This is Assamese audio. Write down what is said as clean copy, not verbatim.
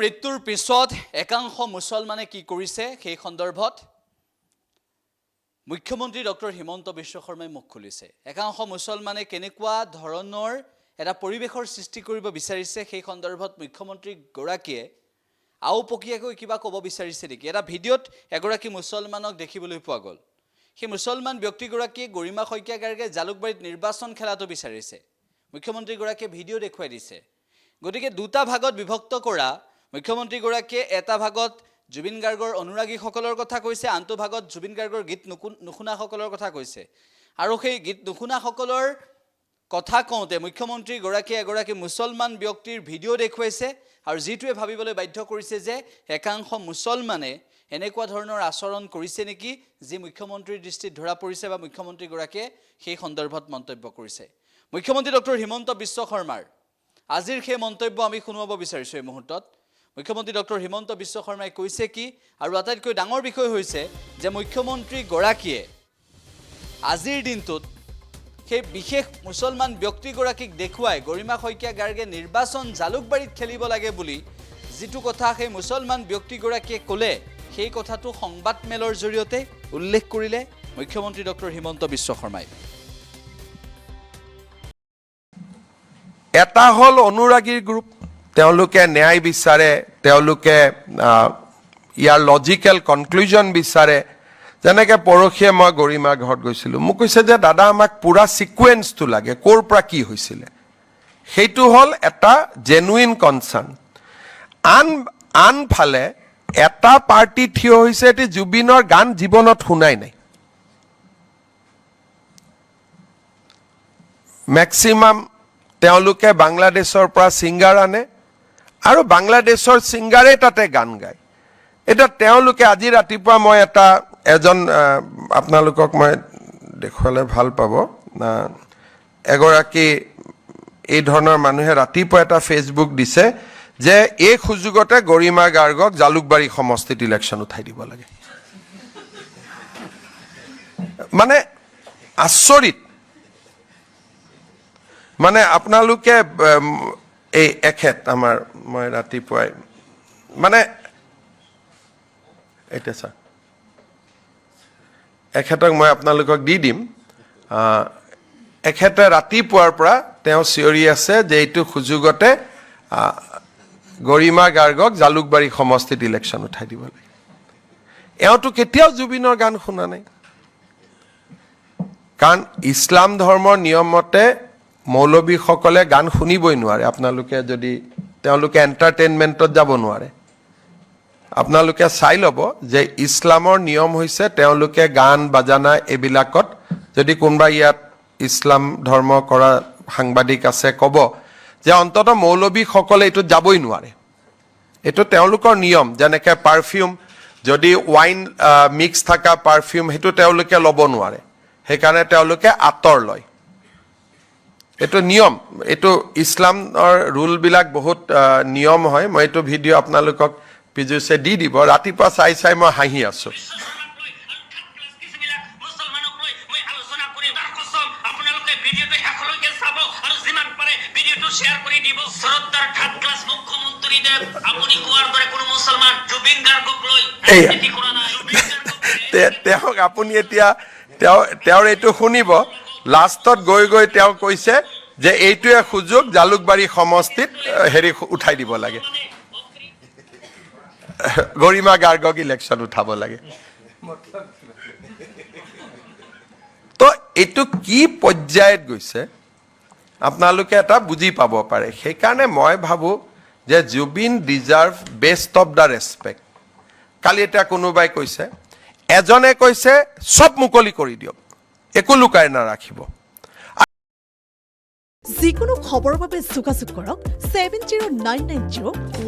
মৃত্যুৰ পিছত একাংশ মুছলমানে কি কৰিছে সেই সন্দৰ্ভত মুখ্যমন্ত্ৰী ডক্টৰ হিমন্ত বিশ্ব শৰ্মাই মুখ খুলিছে। একাংশ মুছলমানে কেনেকুৱা ধৰণৰ এটা পৰিৱেশৰ সৃষ্টি কৰিব বিচাৰিছে সেই সন্দৰ্ভত মুখ্যমন্ত্ৰী গৰাকীয়ে আওপকীয়াকৈ কিবা ক'ব বিচাৰিছে নেকি? এটা ভিডিঅ'ত এগৰাকী মুছলমানক দেখিবলৈ পোৱা গ'ল। সেই মুছলমান ব্যক্তিগৰাকীয়ে গৰিমা শইকীয়া গাৰ্গে জালুকবাৰীত নিৰ্বাচন খেলাটো বিচাৰিছে। মুখ্যমন্ত্ৰী গৰাকীয়ে ভিডিঅ' দেখুৱাই দিছে। গতিকে দুটা ভাগত বিভক্ত কৰা মুখ্যমন্ত্ৰী গৰাকীয়ে এটা ভাগত জুবিন গাৰ্গৰ অনুৰাগীসকলৰ কথা কৈছে, আনটো ভাগত জুবিন গাৰ্গৰ গীত নুশুনাসকলৰ কথা কৈছে। আৰু সেই গীত নুশুনাসকলৰ কথা কওঁতে মুখ্যমন্ত্ৰী গৰাকীয়ে এগৰাকী মুছলমান ব্যক্তিৰ ভিডিঅ' দেখুৱাইছে আৰু যিটোৱে ভাবিবলৈ বাধ্য কৰিছে যে একাংশ মুছলমানে এনেকুৱা ধৰণৰ আচৰণ কৰিছে নেকি যি মুখ্যমন্ত্ৰীৰ দৃষ্টিত ধৰা পৰিছে বা মুখ্যমন্ত্ৰী গৰাকীয়ে সেই সন্দৰ্ভত মন্তব্য কৰিছে। মুখ্যমন্ত্ৰী ডক্টৰ হিমন্ত বিশ্ব শৰ্মাৰ আজিৰ সেই মন্তব্য আমি শুনাব বিচাৰিছোঁ এই মুহূৰ্তত। মুখ্যমন্ত্ৰী ডক্টৰ হিমন্ত বিশ্ব শৰ্মাই কৈছে কি, আৰু আটাইতকৈ ডাঙৰ বিষয় হৈছে যে মুখ্যমন্ত্ৰী গৰাকীয়ে আজিৰ দিনটোত সেই বিশেষ মুছলমান ব্যক্তিগৰাকীক দেখুৱাই গৰিমা শইকীয়া গাৰ্গে নিৰ্বাচন জালুকবাৰীত খেলিব লাগে বুলি যিটো কথা সেই মুছলমান ব্যক্তিগৰাকীয়ে ক'লে, সেই কথাটো সংবাদমেলৰ জৰিয়তে উল্লেখ কৰিলে মুখ্যমন্ত্ৰী ডক্টৰ হিমন্ত বিশ্ব শৰ্মাই। এটা হ'ল অনুৰাগীৰ গ্ৰুপ, তেওঁলোকে ন্যায় বিচাৰে, তেওঁলোকে ইয়াৰ লজিকেল কনক্লুজন বিচাৰে। যেনেকৈ পৰহিয়ে মই গৰিমাৰ ঘৰত গৈছিলোঁ, মোক কৈছে যে দাদা আমাক পুৰা ছিকুৱেঞ্চটো লাগে, ক'ৰ পৰা কি হৈছিলে। সেইটো হ'ল এটা জেনুইন কনচাৰ্ণ। আনফালে এটা পাৰ্টি থিয় হৈছে, এটি জুবিনৰ গান জীৱনত শুনাই নাই। মেক্সিমাম তেওঁলোকে বাংলাদেশৰ পৰা ছিংগাৰ আনে আৰু বাংলাদেশৰ ছিংগাৰে তাতে গান গায়। এতিয়া তেওঁলোকে আজি ৰাতিপুৱা মই এজন আপোনালোকক মই দেখুৱালে ভাল পাব, এগৰাকী এই ধৰণৰ মানুহে ৰাতিপুৱা এটা ফেচবুক দিছে যে এই সুযোগতে গৰিমা গাৰ্গক জালুকবাৰী সমষ্টিত ইলেকশ্যন উঠাই দিব লাগে। মানে আচৰিত। মানে আপোনালোকে এই এখেত আমাৰ মই ৰাতিপুৱাই মানে এতিয়া ছাৰ এখেতক মই আপোনালোকক দি দিম। এখেতে ৰাতিপুৱাৰ পৰা তেওঁ চিঞৰি আছে যে এইটো সুযোগতে গৰিমা গাৰ্গক জালুকবাৰী সমষ্টিত ইলেকশ্যন উঠাই দিব লাগে। এওঁতো কেতিয়াও জুবিনৰ গান শুনা নাই, কাৰণ ইছলাম ধৰ্মৰ নিয়মতে মৌলবীসকলে গান শুনিবই নোৱাৰে। তেওঁলোকে এণ্টাৰটেইনমেণ্টত যাব নোৱাৰে। আপোনালোকে চাই ল'ব যে ইছলামৰ নিয়ম হৈছে তেওঁলোকে গান বাজানা এইবিলাকত, যদি কোনোবা ইয়াত ইছলাম ধৰ্ম কৰা সাংবাদিক আছে ক'ব যে অন্ততঃ মৌলবীসকলে এইটোত যাবই নোৱাৰে। এইটো তেওঁলোকৰ নিয়ম। যেনেকৈ পাৰফিউম, যদি ৱাইন মিক্স থকা পাৰফিউম সেইটো তেওঁলোকে ল'ব নোৱাৰে, সেইকাৰণে তেওঁলোকে আঁতৰ লয়। এইটো নিয়ম, এইটো ইছলামৰ ৰুলবিলাক বহুত নিয়ম হয়। মই এইটো ভিডিঅ' আপোনালোকক পিজুছে দি দিব। ৰাতিপুৱা চাই মই হাঁহি আছোঁ। তেওঁক আপুনি এতিয়া তেওঁৰ এইটো শুনিব। লাষ্টত গৈ তেওঁ কৈছে যে এইটোৱে সুযোগ, জালুকবাৰী সমষ্টিত উঠাই দিব লাগে, গৰিমা গাৰ্গক ইলেকশ্যন উঠাব লাগে। তো এইটো কি পৰ্যায়ত গৈছে আপোনালোকে এটা বুজি পাব পাৰে। সেইকাৰণে মই ভাবোঁ যে Zubeen deserve best of the respect. কালি এতিয়া কোনোবাই কৈছে, এজনে কৈছে চব মুকলি কৰি দিয়ক, একো লুকাই নাৰাখিব। যিকোনো খবৰৰ বাবে যোগাযোগ কৰক 709990